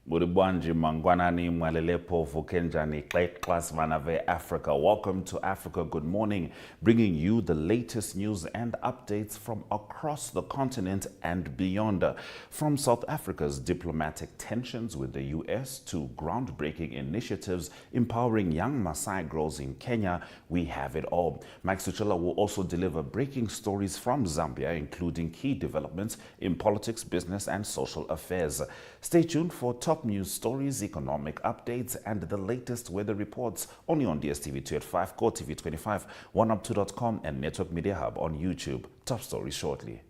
Muribwanji Mangwanani Mwalelepo Vukenjani Class Vanave Africa. Welcome to Africa Good Morning, bringing you the latest news and updates from across the continent and beyond. From South Africa's diplomatic tensions with the US to groundbreaking initiatives empowering young Maasai girls in Kenya, we have it all. Mike Sichula will also deliver breaking stories from Zambia, including key developments in politics, business, and social affairs. Stay tuned for top news stories, economic updates, and the latest weather reports only on DSTV 285, GOTV 25, oneup2.com, and Network Media Hub on YouTube. Top stories shortly.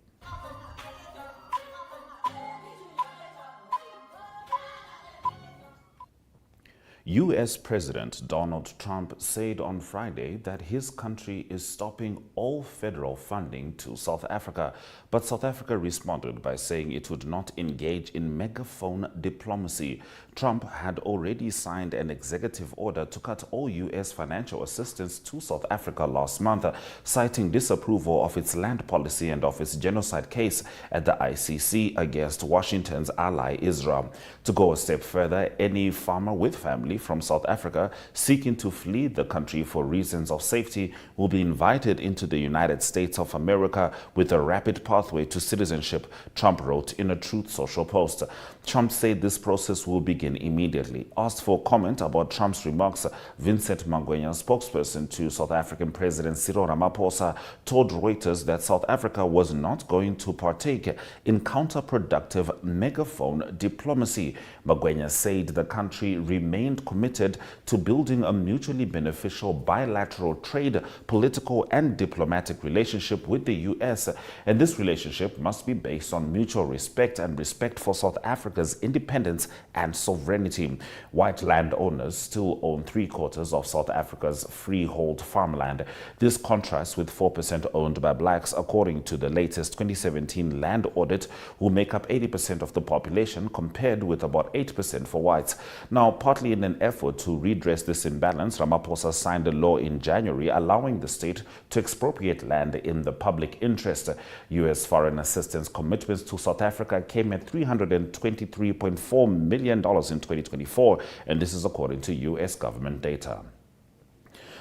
U.S. President Donald Trump said on Friday that his country is stopping all federal funding to South Africa, but South Africa responded by saying it would not engage in megaphone diplomacy. Trump had already signed an executive order to cut all U.S. financial assistance to South Africa last month, citing disapproval of its land policy and of its genocide case at the ICC against Washington's ally Israel. To go a step further, any farmer with family from South Africa seeking to flee the country for reasons of safety will be invited into the United States of America with a rapid pathway to citizenship, Trump wrote in a Truth Social post. Trump said this process will begin immediately. Asked for comment about Trump's remarks, Vincent Magwenya, spokesperson to South African President Cyril Ramaphosa, told Reuters that South Africa was not going to partake in counterproductive megaphone diplomacy. Magwenya said the country remained committed to building a mutually beneficial bilateral trade, political, and diplomatic relationship with the U.S., and this relationship must be based on mutual respect and respect for South Africa's independence and sovereignty. White landowners still own 3/4 of South Africa's freehold farmland. This contrasts with 4% owned by blacks, according to the latest 2017 land audit, who make up 80% of the population, compared with about 8% for whites. Now, partly in an effort to redress this imbalance, Ramaphosa signed a law in January allowing the state to expropriate land in the public interest. U.S. foreign assistance commitments to South Africa came at $323.4 million in 2024, and this is according to U.S. government data.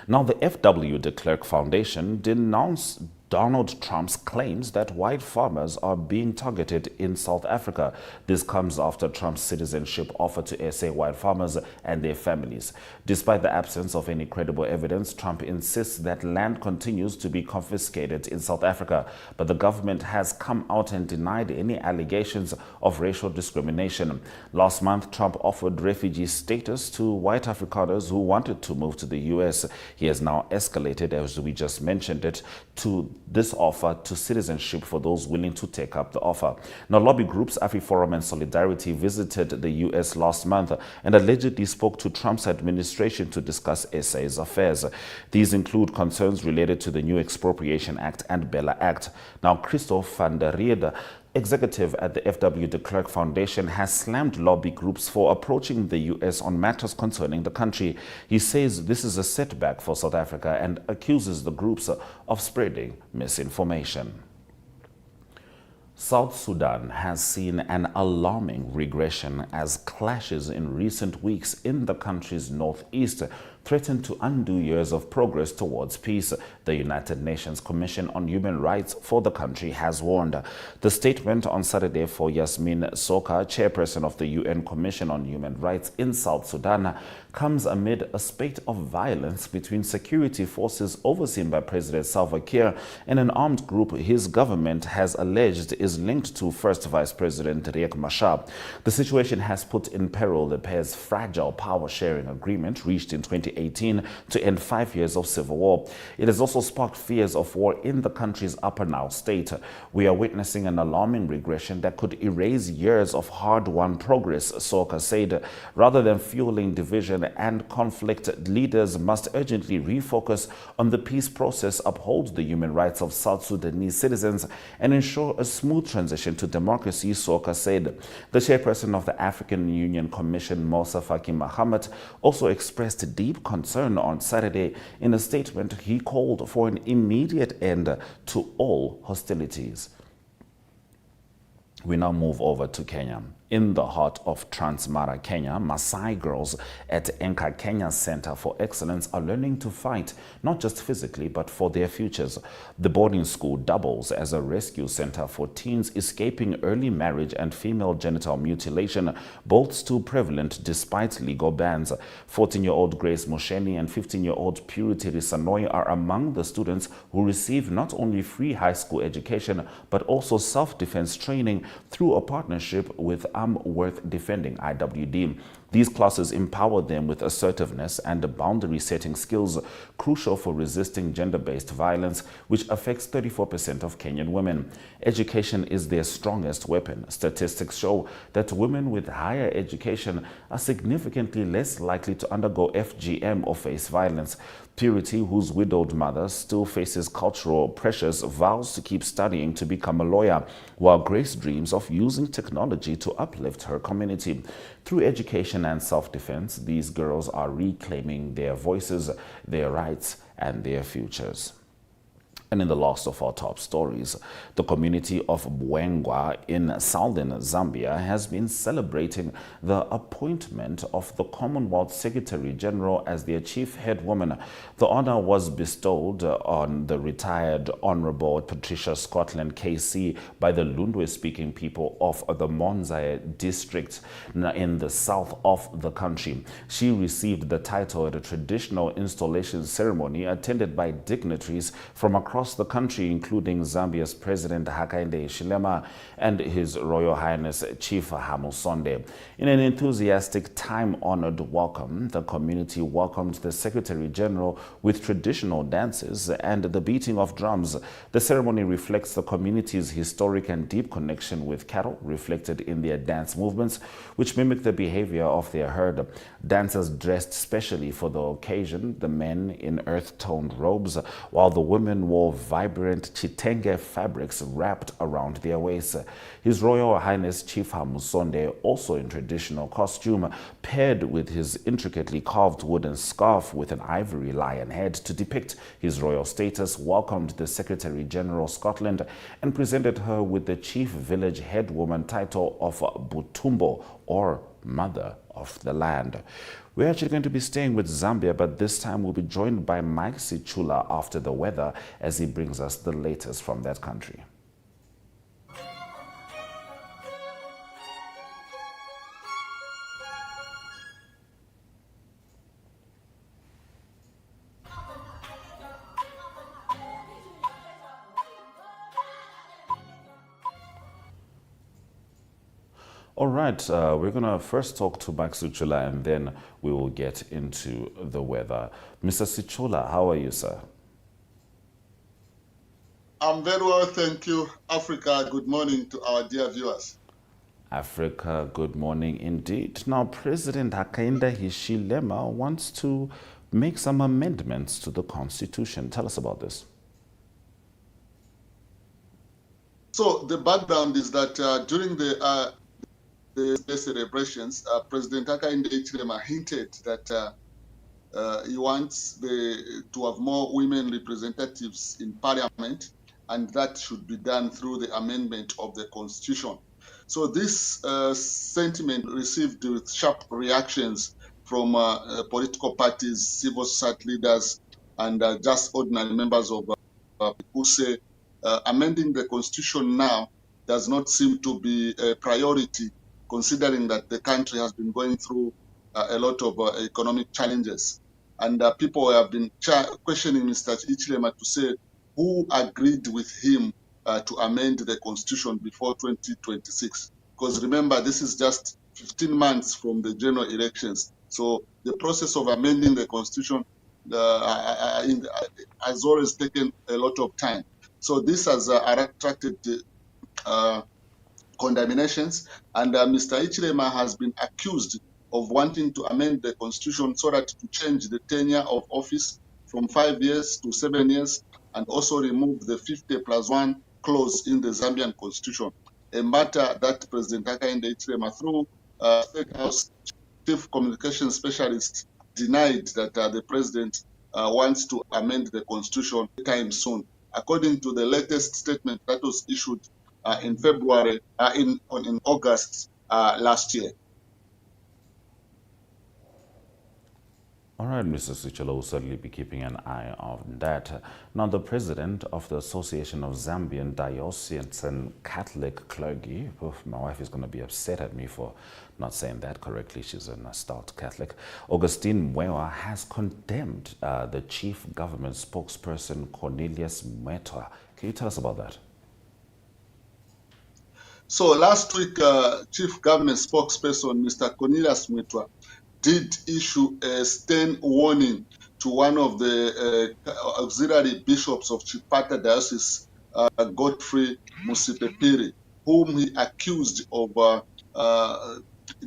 Now, the F.W. de Klerk Foundation denounced Donald Trump's claims that white farmers are being targeted in South Africa. This comes after Trump's citizenship offer to SA white farmers and their families. Despite the absence of any credible evidence, Trump insists that land continues to be confiscated in South Africa, but the government has come out and denied any allegations of racial discrimination. Last month, Trump offered refugee status to white Afrikaners who wanted to move to the U.S. He has now escalated, as we just mentioned it, to this offer to citizenship for those willing to take up the offer. Now, lobby groups AfriForum and Solidarity visited the U.S. last month and allegedly spoke to Trump's administration to discuss SA's affairs. These include concerns related to the new Expropriation Act and Bella Act. Now, Christoph van der Riede, executive at the F.W. de Klerk Foundation, has slammed lobby groups for approaching the U.S. on matters concerning the country. He says this is a setback for South Africa and accuses the groups of spreading misinformation. South Sudan has seen an alarming regression as clashes in recent weeks in the country's northeast threaten to undo years of progress towards peace, the United Nations Commission on Human Rights for the country has warned. The statement on Saturday for Yasmin Soka, chairperson of the UN Commission on Human Rights in South Sudan, comes amid a spate of violence between security forces overseen by President Salva Kiir and an armed group his government has alleged is linked to First Vice President Riek Machar. The situation has put in peril the pair's fragile power-sharing agreement reached in 2018 to end 5 years of civil war. It has also sparked fears of war in the country's Upper Nile state. We are witnessing an alarming regression that could erase years of hard-won progress, Soka said. Rather than fueling division and conflict, leaders must urgently refocus on the peace process, uphold the human rights of South Sudanese citizens, and ensure a smooth transition to democracy, Soka said. The chairperson of the African Union Commission, Moussa Faki Mahamat, also expressed deep concern on Saturday. In a statement, he called for an immediate end to all hostilities. We now move over to Kenya. In the heart of Transmara, Kenya, Maasai girls at Enka Kenya Center for Excellence are learning to fight, not just physically, but for their futures. The boarding school doubles as a rescue center for teens escaping early marriage and female genital mutilation, both still prevalent despite legal bans. 14-year-old Grace Mosheni and 15-year-old Purity Risanoi are among the students who receive not only free high school education, but also self-defense training through a partnership with Worth Defending, IWD. These classes empower them with assertiveness and boundary-setting skills crucial for resisting gender-based violence, which affects 34% of Kenyan women. Education is their strongest weapon. Statistics show that women with higher education are significantly less likely to undergo FGM or face violence. Purity, whose widowed mother still faces cultural pressures, vows to keep studying to become a lawyer, while Grace dreams of using technology to uplift her community. Through education and self-defense, these girls are reclaiming their voices, their rights, and their futures. And in the last of our top stories, the community of Bwengwa in southern Zambia has been celebrating the appointment of the Commonwealth Secretary General as their chief head woman. The honor was bestowed on the retired Honorable Patricia Scotland KC by the Lundwe-speaking people of the Maasai district in the south of the country. She received the title at a traditional installation ceremony attended by dignitaries from across the country, including Zambia's President Hakainde Hichilema and His Royal Highness Chief Hamusonde. In an enthusiastic, time-honored welcome, the community welcomed the Secretary General with traditional dances and the beating of drums. The ceremony reflects the community's historic and deep connection with cattle, reflected in their dance movements, which mimic the behavior of their herd. Dancers dressed specially for the occasion, the men in earth-toned robes, while the women wore vibrant chitenge fabrics wrapped around their waists. His Royal Highness Chief Hamusonde, also in traditional costume, paired with his intricately carved wooden scarf with an ivory lion head to depict his royal status, welcomed the Secretary General Scotland and presented her with the Chief Village Headwoman title of Butumbo, or Mother of the Land. We're actually going to be staying with Zambia, but this time we'll be joined by Mike Sichula after the weather as he brings us the latest from that country. All right, we're going to first talk to Mike Sichula and then we will get into the weather. Mr. Sichula, how are you, sir? I'm very well, thank you. Africa, good morning to our dear viewers. Africa, good morning indeed. Now, President Hakainde Hichilema wants to make some amendments to the Constitution. Tell us about this. So the background is that during the celebrations, President Hakainde Hichilema hinted that he wants to have more women representatives in parliament, and that should be done through the amendment of the Constitution. So this sentiment received with sharp reactions from political parties, civil society leaders, and just ordinary members of who say amending the Constitution now does not seem to be a priority, considering that the country has been going through a lot of economic challenges. And people have been questioning Mr. Hichilema to say who agreed with him to amend the Constitution before 2026. Because remember, this is just 15 months from the general elections. So the process of amending the Constitution has always taken a lot of time. So this has attracted condemnations, and Mr. Hichilema has been accused of wanting to amend the Constitution so that to change the tenure of office from 5 years to 7 years, and also remove the 50+1 clause in the Zambian Constitution, a matter that President Hakainde Hichilema, through State House Chief Communication Specialist, denied that the President wants to amend the Constitution anytime soon. According to the latest statement that was issued in February, in August last year. All right, Mr. Sichula will certainly be keeping an eye on that. Now, the president of the Association of Zambian Diocesan Catholic Clergy, my wife is going to be upset at me for not saying that correctly, she's a stout Catholic, Augustine Mwewa, has condemned the chief government spokesperson Cornelius Mwetwa. Can you tell us about that? So last week, chief government spokesperson Mr. Cornelius Mwetwa did issue a stern warning to one of the auxiliary bishops of Chipata Diocese, Godfrey Musipepiri, whom he accused of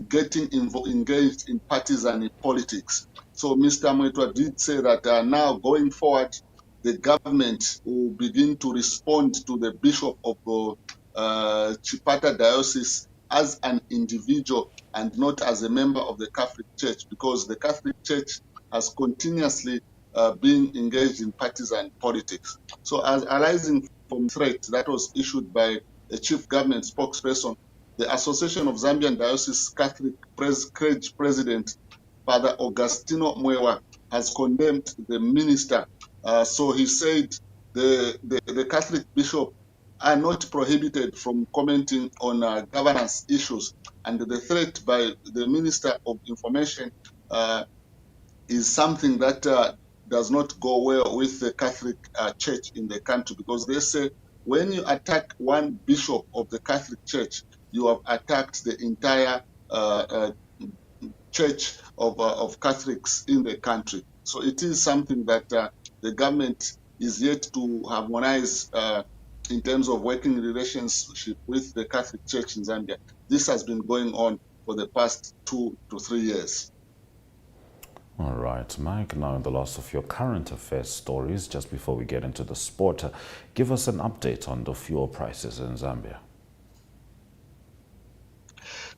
getting engaged in partisan politics. So Mr. Mwetwa did say that now going forward, the government will begin to respond to the bishop of Chipata Diocese as an individual and not as a member of the Catholic Church, because the Catholic Church has continuously been engaged in partisan politics. So as arising from threat that was issued by a chief government spokesperson, the Association of Zambian Diocese Catholic President, Father Augustino Mwewa, has condemned the minister. So he said the Catholic bishop are not prohibited from commenting on governance issues, and the threat by the Minister of Information is something that does not go well with the Catholic Church in the country, because they say when you attack one bishop of the Catholic Church, you have attacked the entire church of Catholics in the country. So it is something that the government is yet to harmonize in terms of working relationship with the Catholic Church in Zambia. This has been going on for the past 2 to 3 years. All right, Mike, now in the last of your current affairs stories, just before we get into the sport, give us an update on the fuel prices in Zambia.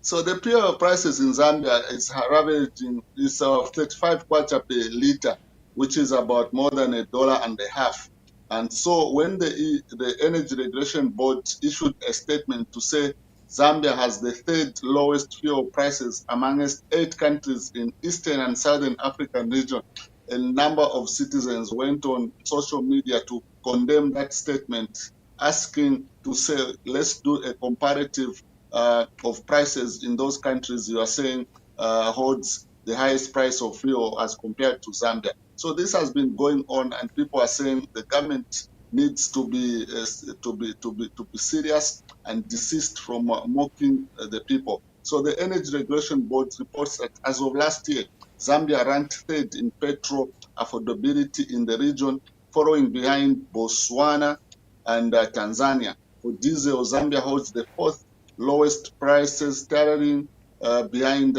So the fuel prices in Zambia is averaging 35 kwacha per liter, which is about more than $1.50. And so when the Energy Regulation Board issued a statement to say Zambia has the third lowest fuel prices amongst 8 countries in Eastern and Southern African region, a number of citizens went on social media to condemn that statement, asking to say, let's do a comparative of prices in those countries you are saying holds the highest price of fuel as compared to Zambia. So this has been going on, and people are saying the government needs to be serious and desist from mocking the people. So the Energy Regulation Board reports that as of last year, Zambia ranked 3rd in petrol affordability in the region, following behind Botswana and Tanzania. For diesel, Zambia holds the 4th lowest prices, towering behind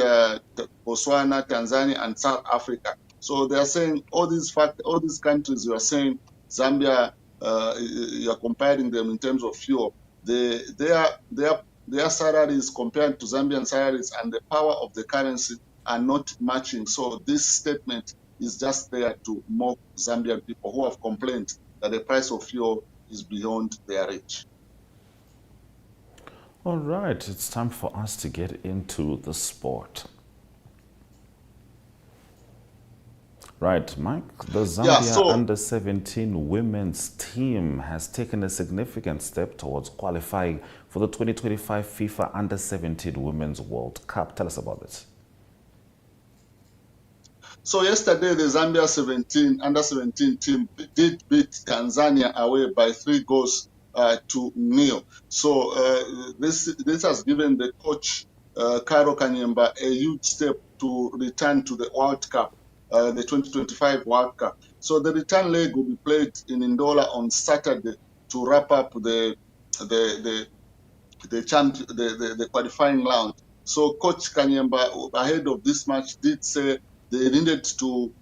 Botswana, Tanzania, and South Africa. So they are saying all these countries you are saying Zambia, you are comparing them in terms of fuel. Their salaries compared to Zambian salaries and the power of the currency are not matching. So this statement is just there to mock Zambian people who have complained that the price of fuel is beyond their reach. All right, it's time for us to get into the sport. Right, Mike, the Zambia under-17 women's team has taken a significant step towards qualifying for the 2025 FIFA Under-17 Women's World Cup. Tell us about this. So yesterday, the Zambia under-17 team did beat Tanzania away by 3 goals to 0. So this has given the coach, Karo Kanyemba, a huge step to return to the World Cup. The 2025 World Cup. So the return leg will be played in Ndola on Saturday to wrap up the qualifying round. So Coach Kanyemba, ahead of this match, did say they needed to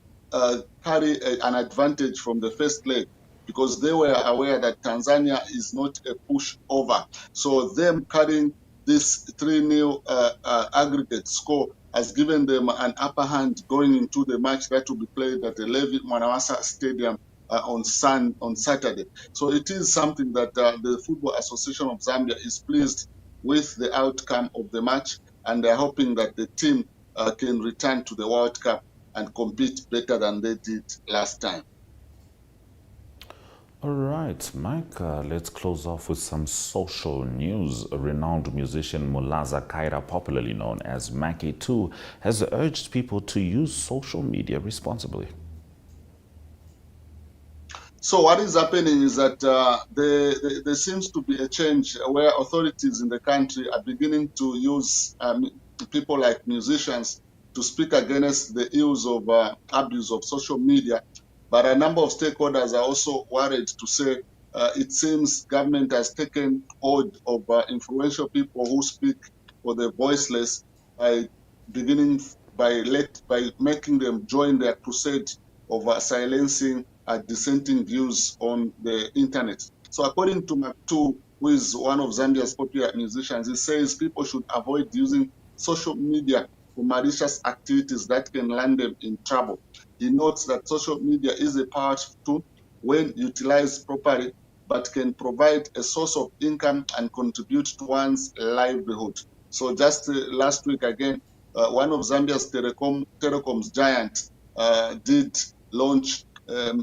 carry an advantage from the first leg, because they were aware that Tanzania is not a pushover. So them carrying this 3-0 aggregate score has given them an upper hand going into the match that will be played at the Levi Mwanawasa Stadium on Saturday. So it is something that the Football Association of Zambia is pleased with the outcome of the match. and they're hoping that the team can return to the World Cup and compete better than they did last time. All right, Mike, let's close off with some social news. Renowned musician Mulaza Kaira, popularly known as Mackie 2, has urged people to use social media responsibly. So what is happening is that there seems to be a change where authorities in the country are beginning to use people like musicians to speak against the use of abuse of social media. But a number of stakeholders are also worried to say it seems government has taken hold of influential people who speak for the voiceless by beginning by making them join their crusade of silencing dissenting views on the internet. So according to Maktu, who is one of Zambia's popular musicians, he says people should avoid using social media for malicious activities that can land them in trouble. He notes that social media is a powerful tool when utilized properly, but can provide a source of income and contribute to one's livelihood. So just last week again, one of Zambia's telecoms giants did launch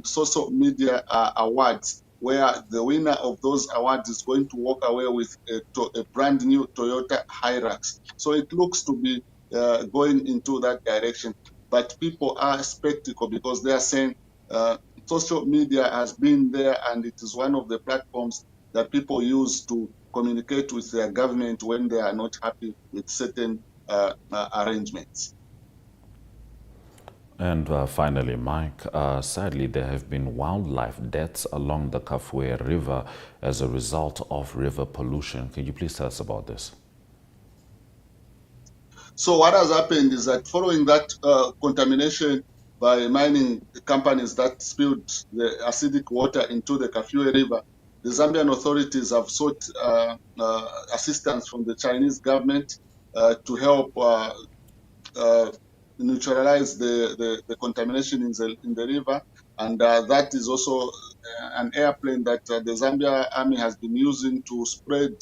social media awards, where the winner of those awards is going to walk away with a brand new Toyota Hilux. So it looks to be going into that direction. But people are skeptical because they are saying social media has been there and it is one of the platforms that people use to communicate with their government when they are not happy with certain arrangements. And finally, Mike, sadly, there have been wildlife deaths along the Kafue River as a result of river pollution. Can you please tell us about this? So what has happened is that following that contamination by mining companies that spilled the acidic water into the Kafue River, the Zambian authorities have sought assistance from the Chinese government to help neutralize the contamination in the river. And that is also an airplane that the Zambia Army has been using to spread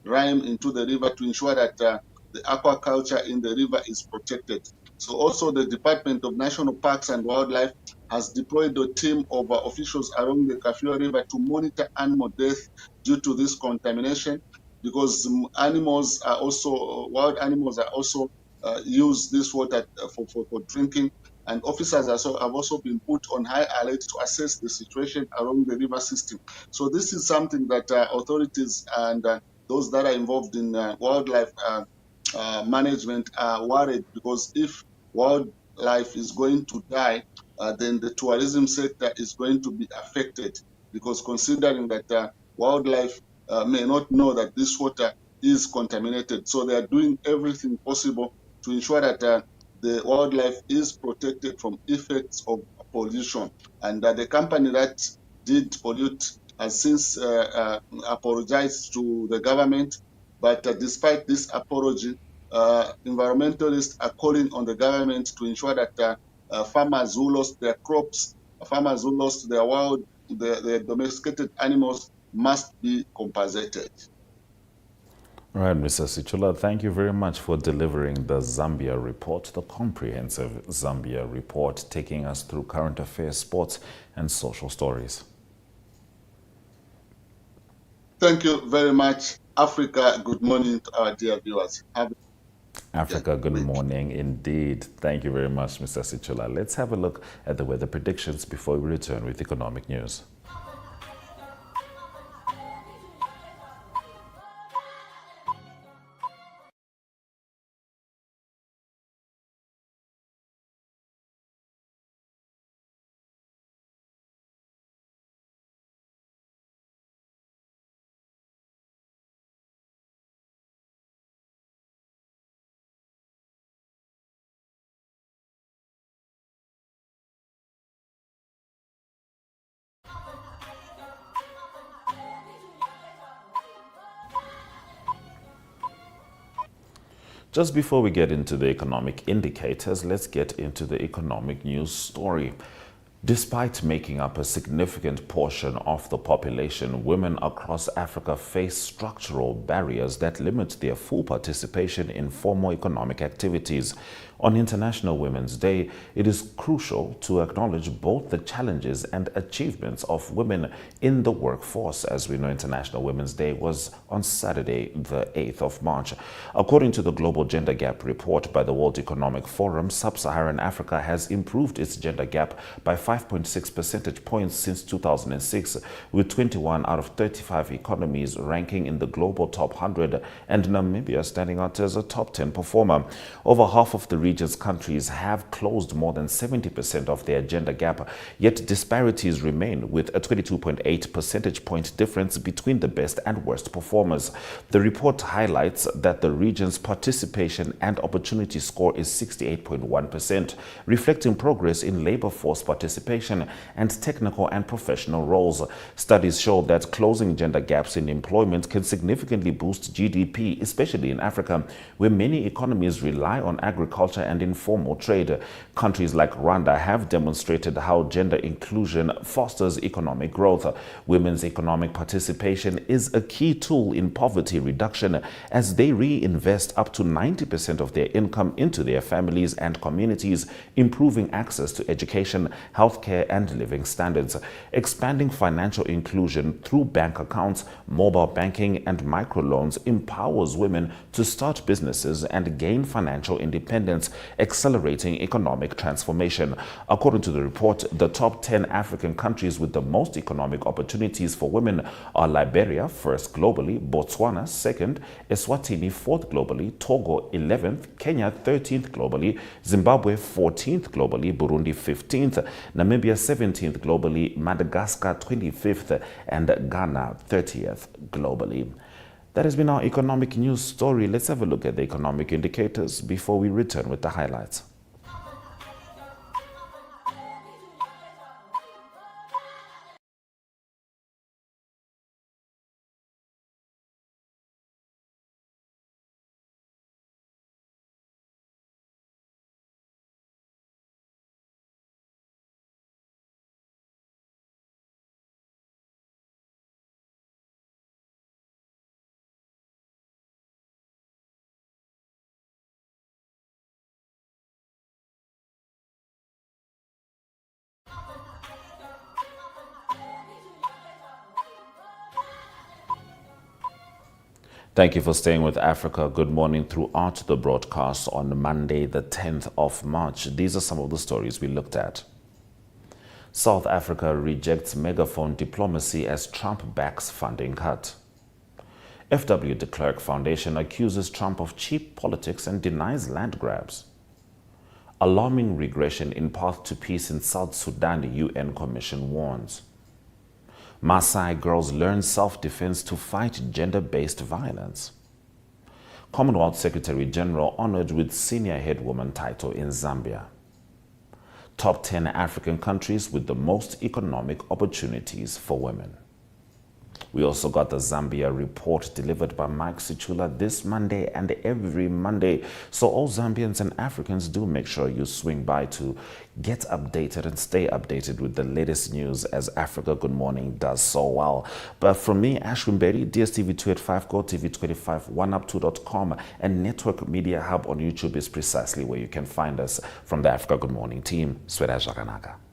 lime into the river to ensure that the aquaculture in the river is protected. So also the Department of National Parks and Wildlife has deployed a team of officials along the Kafue River to monitor animal death due to this contamination, because animals are also, wild animals are also use this water for drinking. And officers have also been put on high alert to assess the situation along the river system. So this is something that authorities and those that are involved in wildlife management are worried, because if wildlife is going to die, then the tourism sector is going to be affected, because considering that wildlife may not know that this water is contaminated. So they are doing everything possible to ensure that the wildlife is protected from effects of pollution. And the company that did pollute has since apologized to the government. But despite this apology, environmentalists are calling on the government to ensure that farmers who lost their crops, farmers who lost their their domesticated animals must be compensated. All right, Mr. Sichula, thank you very much for delivering the Zambia report, the comprehensive Zambia report, taking us through current affairs, sports, and social stories. Thank you very much, Africa. Good morning to our dear viewers. Africa, good morning indeed. Thank you very much, Mr. Sichula. Let's have a look at the weather predictions before we return with economic news. Just before we get into the economic indicators, let's get into the economic news story. Despite making up a significant portion of the population, women across Africa face structural barriers that limit their full participation in formal economic activities. On International Women's Day, it is crucial to acknowledge both the challenges and achievements of women in the workforce. As we know, International Women's Day was on Saturday, the 8th of March. According to the Global Gender Gap report by the World Economic Forum, Sub-Saharan Africa has improved its gender gap by 5.6 percentage points since 2006, with 21 out of 35 economies ranking in the global top 100 and Namibia standing out as a top 10 performer. Over half of the region's countries have closed more than 70% of their gender gap, yet disparities remain, with a 22.8 percentage point difference between the best and worst performers. The report highlights that the region's participation and opportunity score is 68.1%, reflecting progress in labor force participation and technical and professional roles. Studies show that closing gender gaps in employment can significantly boost GDP, especially in Africa, where many economies rely on agriculture and informal trade. Countries like Rwanda have demonstrated how gender inclusion fosters economic growth. Women's economic participation is a key tool in poverty reduction, as they reinvest up to 90% of their income into their families and communities, improving access to education, healthcare, and living standards. Expanding financial inclusion through bank accounts, mobile banking, and microloans empowers women to start businesses and gain financial independence, accelerating economic transformation. According to the report, the top 10 African countries with the most economic opportunities for women are Liberia, first globally, Botswana, second, Eswatini, fourth globally, Togo, 11th, Kenya, 13th globally, Zimbabwe, 14th globally, Burundi, 15th, Namibia, 17th globally, Madagascar, 25th, and Ghana, 30th globally. That has been our economic news story. Let's have a look at the economic indicators before we return with the highlights. Thank you for staying with Africa. Good morning throughout the broadcast on Monday, the 10th of March. These are some of the stories we looked at. South Africa rejects megaphone diplomacy as Trump backs funding cut. FW de Klerk Foundation accuses Trump of cheap politics and denies land grabs. Alarming regression in path to peace in South Sudan, the UN Commission warns. Maasai girls learn self-defense to fight gender-based violence. Commonwealth Secretary General honored with senior headwoman title in Zambia. Top 10 African countries with the most economic opportunities for women. We also got the Zambia report delivered by Mike Sichula this Monday and every Monday. So all Zambians and Africans, do make sure you swing by to get updated and stay updated with the latest news, as Africa Good Morning does so well. But from me, Ashwin Berry, DSTV 285, GOTV 25, oneup2.com, and Network Media Hub on YouTube is precisely where you can find us. From the Africa Good Morning team, Sweda Jaganaka.